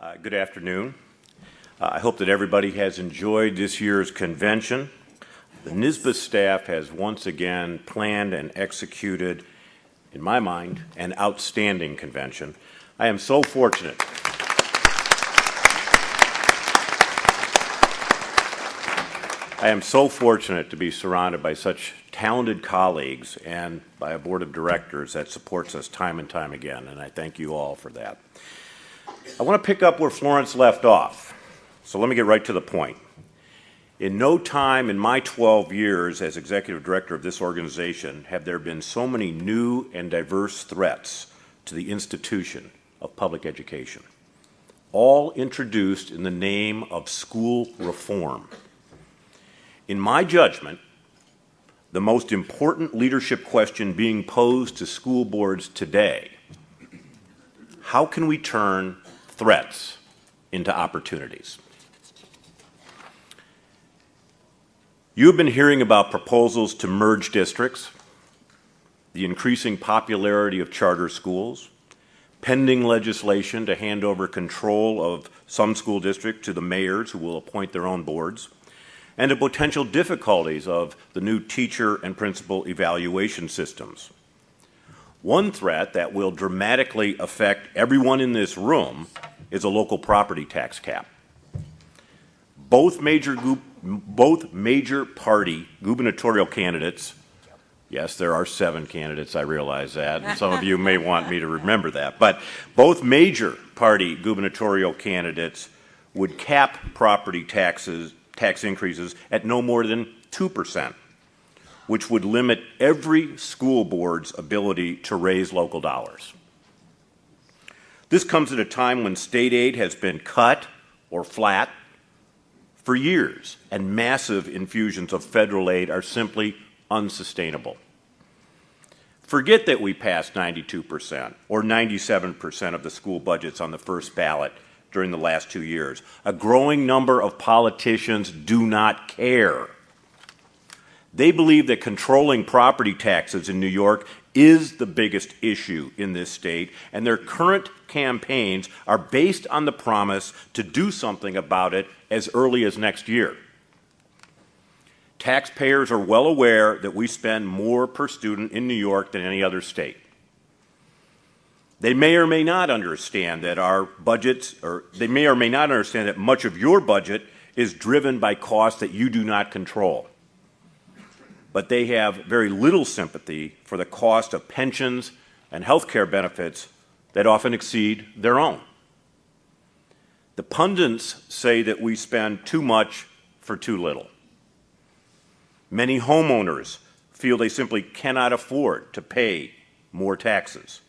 Good afternoon. I hope that everybody has enjoyed this year's convention. The NYSSBA staff has once again planned and executed, in my mind, an outstanding convention. I am so fortunate. I am so fortunate to be surrounded by such talented colleagues and by a board of directors that supports us time and time again, and I thank you all for that. I want to pick up where Florence left off, so let me get right to the point. In no time in my 12 years as executive director of this organization have there been so many new and diverse threats to the institution of public education, all introduced in the name of school reform. In my judgment, the most important leadership question being posed to school boards today: how can we turn threats into opportunities? You've been hearing about proposals to merge districts, the increasing popularity of charter schools, pending legislation to hand over control of some school districts to the mayors who will appoint their own boards, and the potential difficulties of the new teacher and principal evaluation systems. One threat that will dramatically affect everyone in this room is a local property tax cap. Both major party gubernatorial candidates, yes, there are 7 candidates, I realize that, and some of you may want me to remember that, but both major party gubernatorial candidates would cap property tax increases at no more than 2%, which would limit every school board's ability to raise local dollars. This comes at a time when state aid has been cut or flat for years, and massive infusions of federal aid are simply unsustainable. Forget that we passed 92% or 97% of the school budgets on the first ballot during the last 2 years. A growing number of politicians do not care. They believe that controlling property taxes in New York is the biggest issue in this state, and their current campaigns are based on the promise to do something about it as early as next year. Taxpayers are well aware that we spend more per student in New York than any other state. They may or may not understand that our budgets, or they may or may not understand that much of your budget is driven by costs that you do not control. But they have very little sympathy for the cost of pensions and health care benefits that often exceed their own. The pundits say that we spend too much for too little. Many homeowners feel they simply cannot afford to pay more taxes.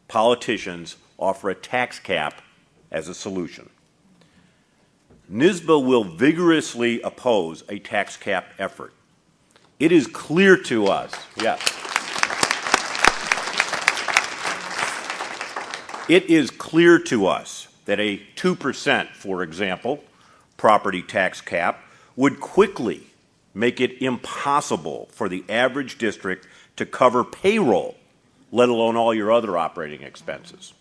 Politicians offer a tax cap as a solution. NYSSBA will vigorously oppose a tax cap effort. It is clear to us, yes. It is clear to us that a 2%, for example, property tax cap would quickly make it impossible for the average district to cover payroll, let alone all your other operating expenses.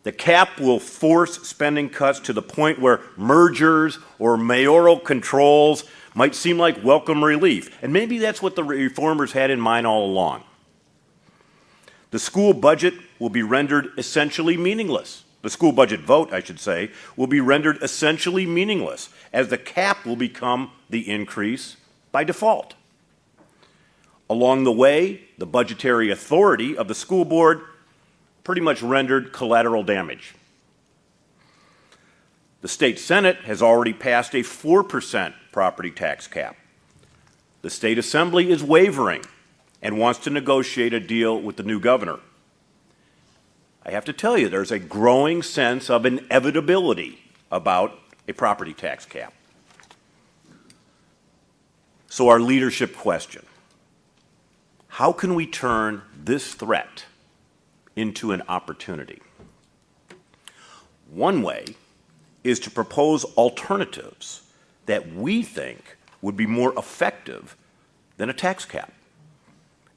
The cap will force spending cuts to the point where mergers or mayoral controls might seem like welcome relief, and maybe that's what the reformers had in mind all along. The school budget will be rendered essentially meaningless. The school budget vote, I should say, will be rendered essentially meaningless, as the cap will become the increase by default. Along the way, the budgetary authority of the school board pretty much rendered collateral damage. The state Senate has already passed a 4% property tax cap. The state assembly is wavering and wants to negotiate a deal with the new governor. I have to tell you, there's a growing sense of inevitability about a property tax cap. So our leadership question: how can we turn this threat into an opportunity? One way is to propose alternatives that we think would be more effective than a tax cap,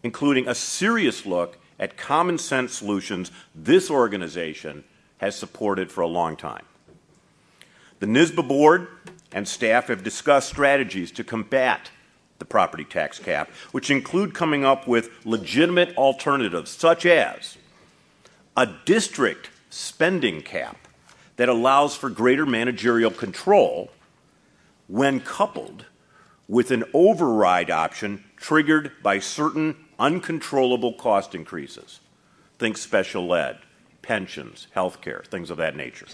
including a serious look at common sense solutions this organization has supported for a long time. The NYSSBA board and staff have discussed strategies to combat the property tax cap, which include coming up with legitimate alternatives, such as a district spending cap that allows for greater managerial control when coupled with an override option triggered by certain uncontrollable cost increases. Think special ed, pensions, health care, things of that nature.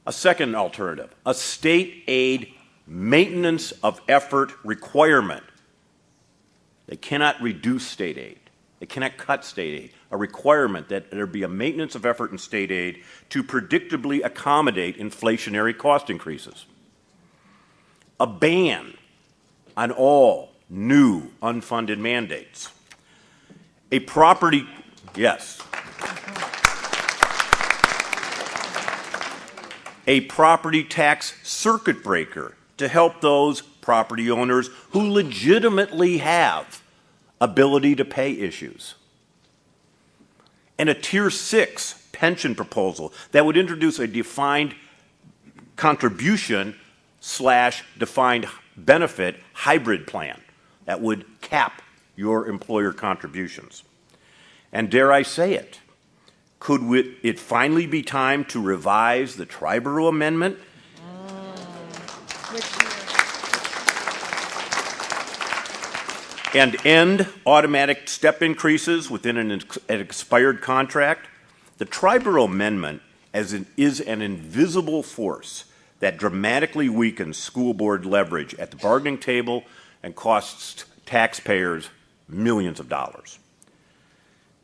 A second alternative, a state aid maintenance of effort requirement. They cannot reduce state aid. They cannot cut state aid. A requirement that there be a maintenance of effort in state aid to predictably accommodate inflationary cost increases. A ban on all new unfunded mandates. A property, yes. A property tax circuit breaker to help those property owners who legitimately have ability to pay issues. And a Tier 6 pension proposal that would introduce a defined contribution / defined benefit hybrid plan that would cap your employer contributions. And dare I say it, could it finally be time to revise the Triborough Amendment? And end automatic step increases within an expired contract? The Triborough Amendment is an invisible force that dramatically weakens school board leverage at the bargaining table and costs taxpayers millions of dollars.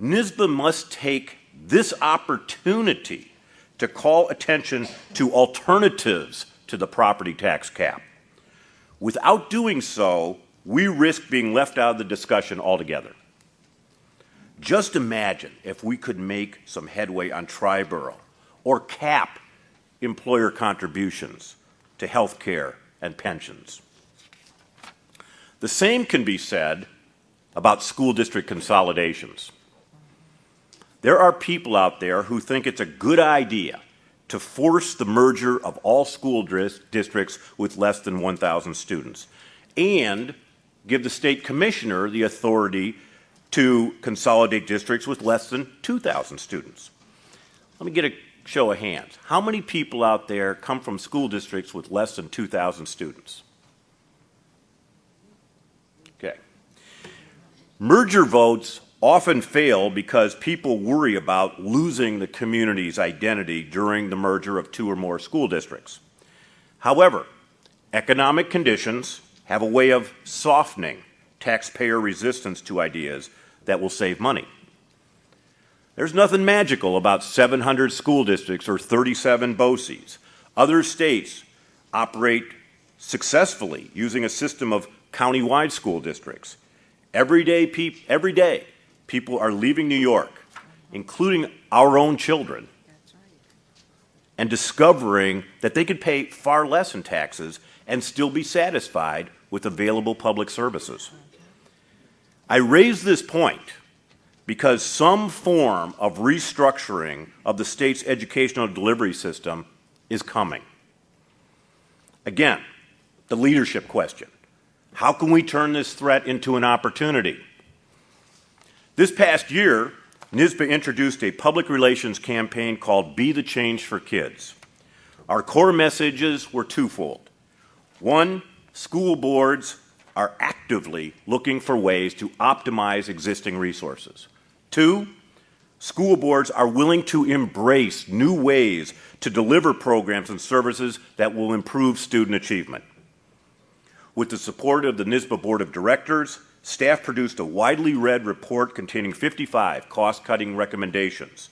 NYSSBA must take this opportunity to call attention to alternatives to the property tax cap. Without doing so, we risk being left out of the discussion altogether. Just imagine if we could make some headway on Triborough or cap employer contributions to health care and pensions. The same can be said about school district consolidations. There are people out there who think it's a good idea to force the merger of all school districts with less than 1,000 students and give the state commissioner the authority to consolidate districts with less than 2,000 students. Let me get a show of hands. How many people out there come from school districts with less than 2,000 students? Okay. Merger votes often fail because people worry about losing the community's identity during the merger of two or more school districts. However, economic conditions have a way of softening taxpayer resistance to ideas that will save money. There's nothing magical about 700 school districts or 37 BOCES. Other states operate successfully using a system of county-wide school districts. Every day, people are leaving New York, including our own children, and discovering that they could pay far less in taxes and still be satisfied with available public services. I raise this point because some form of restructuring of the state's educational delivery system is coming. Again, the leadership question. How can we turn this threat into an opportunity? This past year, NYSSBA introduced a public relations campaign called Be the Change for Kids. Our core messages were twofold. One, school boards are actively looking for ways to optimize existing resources. Two, school boards are willing to embrace new ways to deliver programs and services that will improve student achievement. With the support of the NYSSBA Board of Directors, staff produced a widely read report containing 55 cost-cutting recommendations.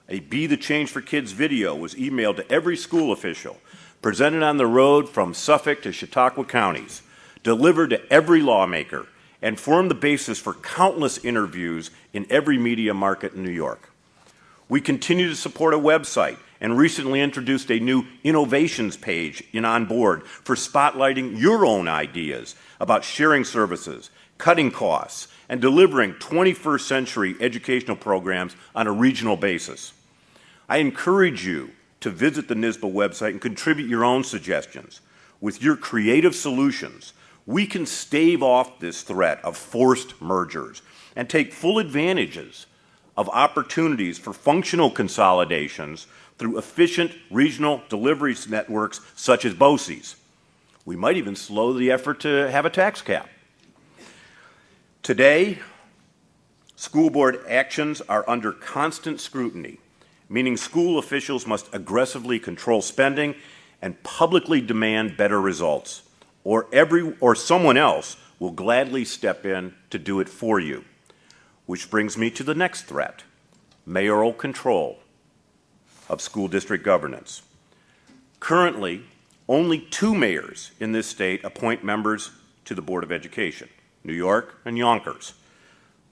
A Be the Change for Kids video was emailed to every school official, presented on the road from Suffolk to Chautauqua counties, delivered to every lawmaker, and formed the basis for countless interviews in every media market in New York. We continue to support a website and recently introduced a new innovations page in On Board for spotlighting your own ideas about sharing services, cutting costs, and delivering 21st century educational programs on a regional basis. I encourage you to visit the NYSSBA website and contribute your own suggestions. With your creative solutions, we can stave off this threat of forced mergers and take full advantages of opportunities for functional consolidations through efficient regional delivery networks such as BOCES. We might even slow the effort to have a tax cap. Today, school board actions are under constant scrutiny, meaning school officials must aggressively control spending and publicly demand better results, or someone else will gladly step in to do it for you. Which brings me to the next threat: mayoral control of school district governance. Currently, only 2 mayors in this state appoint members to the Board of Education, New York and Yonkers.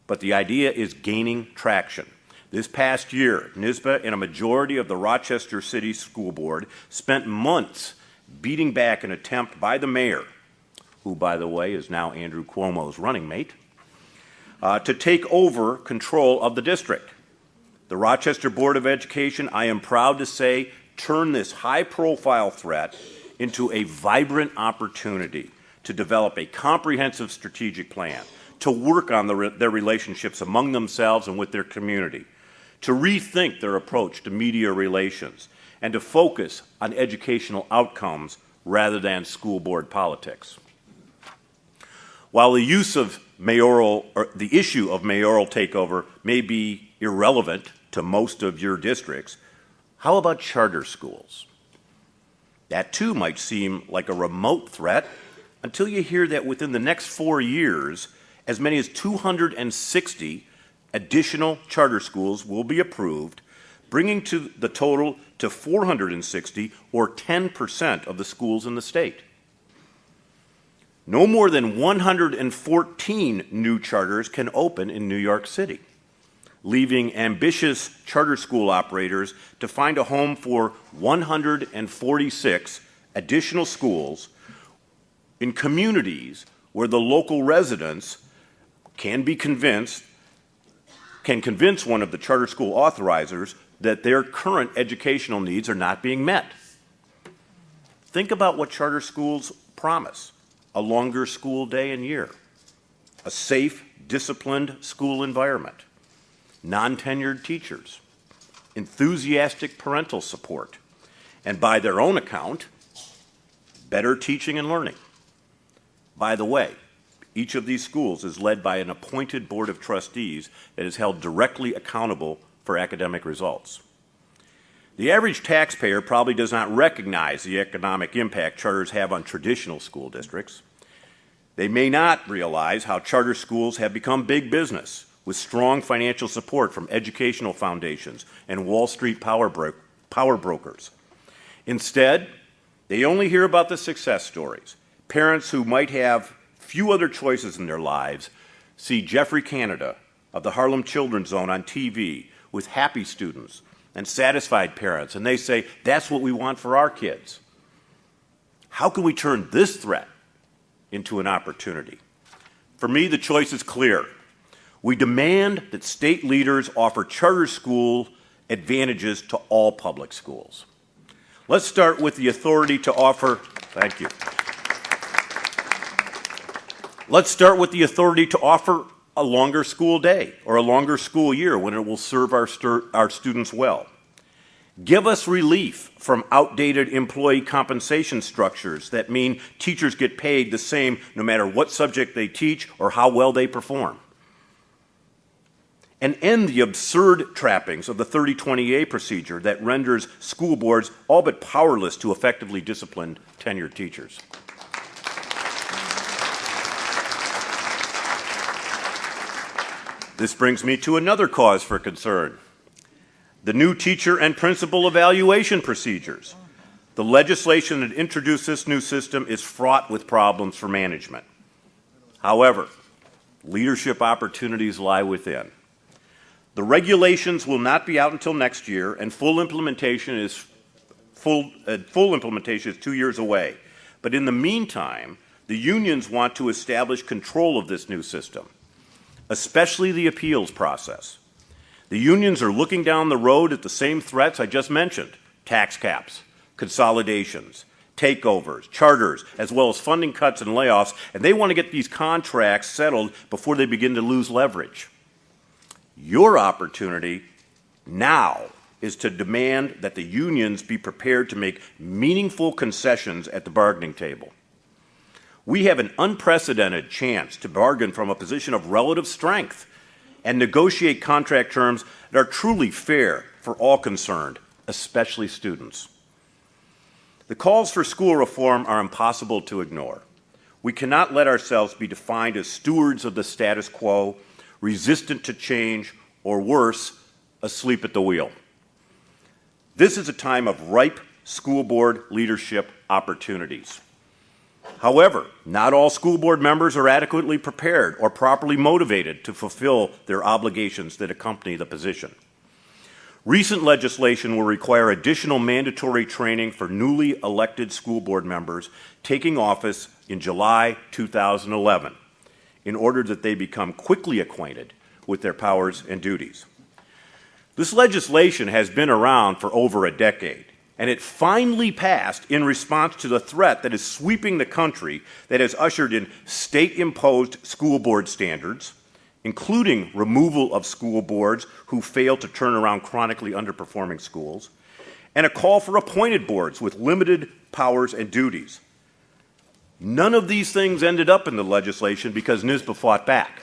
But the idea is gaining traction. This past year, NYSSBA and a majority of the Rochester City School Board spent months beating back an attempt by the mayor, who, by the way, is now Andrew Cuomo's running mate, to take over control of the district. The Rochester Board of Education, I am proud to say, turned this high-profile threat into a vibrant opportunity to develop a comprehensive strategic plan, to work on their relationships among themselves and with their community, to rethink their approach to media relations, and to focus on educational outcomes rather than school board politics. While the issue of mayoral takeover may be irrelevant to most of your districts, how about charter schools? That too might seem like a remote threat until you hear that within the next 4 years, as many as 260 additional charter schools will be approved, bringing the total to 460, or 10% of the schools in the state. No more than 114 new charters can open in New York City, leaving ambitious charter school operators to find a home for 146 additional schools in communities where the local residents can convince one of the charter school authorizers that their current educational needs are not being met. Think about what charter schools promise: a longer school day and year, a safe, disciplined school environment, non-tenured teachers, enthusiastic parental support, and by their own account, better teaching and learning. By the way, each of these schools is led by an appointed board of trustees that is held directly accountable for academic results. The average taxpayer probably does not recognize the economic impact charters have on traditional school districts. They may not realize how charter schools have become big business, with strong financial support from educational foundations and Wall Street power brokers. Instead, they only hear about the success stories. Parents who might have few other choices in their lives see Jeffrey Canada of the Harlem Children's Zone on TV with happy students and satisfied parents, and they say, that's what we want for our kids. How can we turn this threat into an opportunity? For me, the choice is clear. We demand that state leaders offer charter school advantages to all public schools. Let's start with the authority to offer, thank you. Let's start with the authority to offer a longer school day or a longer school year when it will serve our students well. Give us relief from outdated employee compensation structures that mean teachers get paid the same no matter what subject they teach or how well they perform. And end the absurd trappings of the 3020A procedure that renders school boards all but powerless to effectively discipline tenured teachers. This brings me to another cause for concern: the new teacher and principal evaluation procedures. The legislation that introduced this new system is fraught with problems for management. However, leadership opportunities lie within. The regulations will not be out until next year, and full implementation is 2 years away. But in the meantime, the unions want to establish control of this new system, especially the appeals process. The unions are looking down the road at the same threats I just mentioned: tax caps, consolidations, takeovers, charters, as well as funding cuts and layoffs, and they want to get these contracts settled before they begin to lose leverage. Your opportunity now is to demand that the unions be prepared to make meaningful concessions at the bargaining table. We have an unprecedented chance to bargain from a position of relative strength and negotiate contract terms that are truly fair for all concerned, especially students. The calls for school reform are impossible to ignore. We cannot let ourselves be defined as stewards of the status quo, resistant to change, or worse, asleep at the wheel. This is a time of ripe school board leadership opportunities. However, not all school board members are adequately prepared or properly motivated to fulfill their obligations that accompany the position. Recent legislation will require additional mandatory training for newly elected school board members taking office in July 2011 in order that they become quickly acquainted with their powers and duties. This legislation has been around for over a decade, and it finally passed in response to the threat that is sweeping the country that has ushered in state-imposed school board standards, including removal of school boards who fail to turn around chronically underperforming schools, and a call for appointed boards with limited powers and duties. None of these things ended up in the legislation because NYSSBA fought back.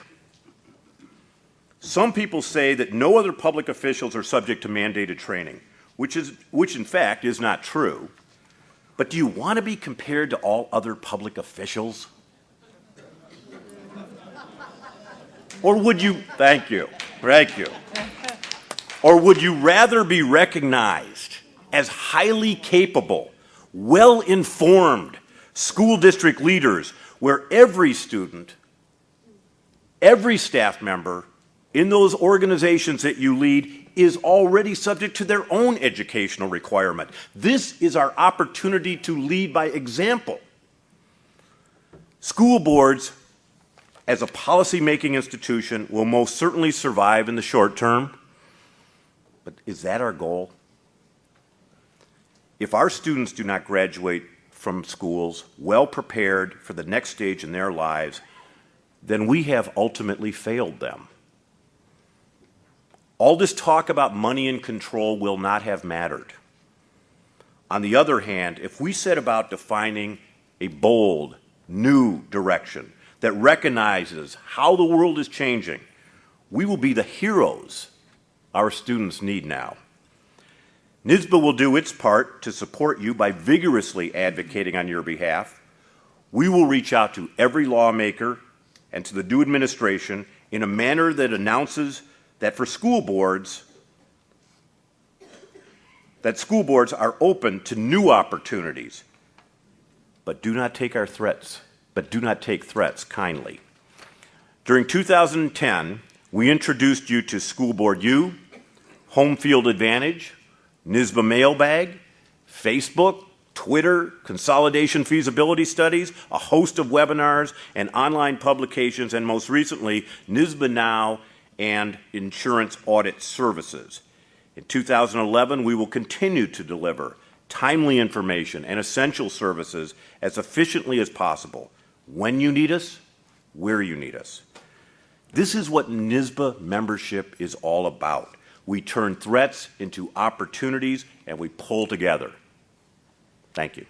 Some people say that no other public officials are subject to mandated training, which in fact is not true. But do you want to be compared to all other public officials? Or would you, thank you. Or would you rather be recognized as highly capable, well-informed school district leaders where every student, every staff member in those organizations that you lead is already subject to their own educational requirement? This is our opportunity to lead by example. School boards, as a policy-making institution, will most certainly survive in the short term, but is that our goal? If our students do not graduate from schools well prepared for the next stage in their lives, then we have ultimately failed them. All this talk about money and control will not have mattered. On the other hand, if we set about defining a bold, new direction that recognizes how the world is changing, we will be the heroes our students need now. NYSSBA will do its part to support you by vigorously advocating on your behalf. We will reach out to every lawmaker and to the new administration in a manner that announces that for school boards, are open to new opportunities, but do not take threats kindly. During 2010, we introduced you to School Board U, Home Field Advantage, NYSSBA Mailbag, Facebook, Twitter, consolidation feasibility studies, a host of webinars and online publications, and most recently, NYSSBA Now and insurance audit services. In 2011, we will continue to deliver timely information and essential services as efficiently as possible, when you need us, where you need us. This is what NYSSBA membership is all about. We turn threats into opportunities and we pull together. Thank you.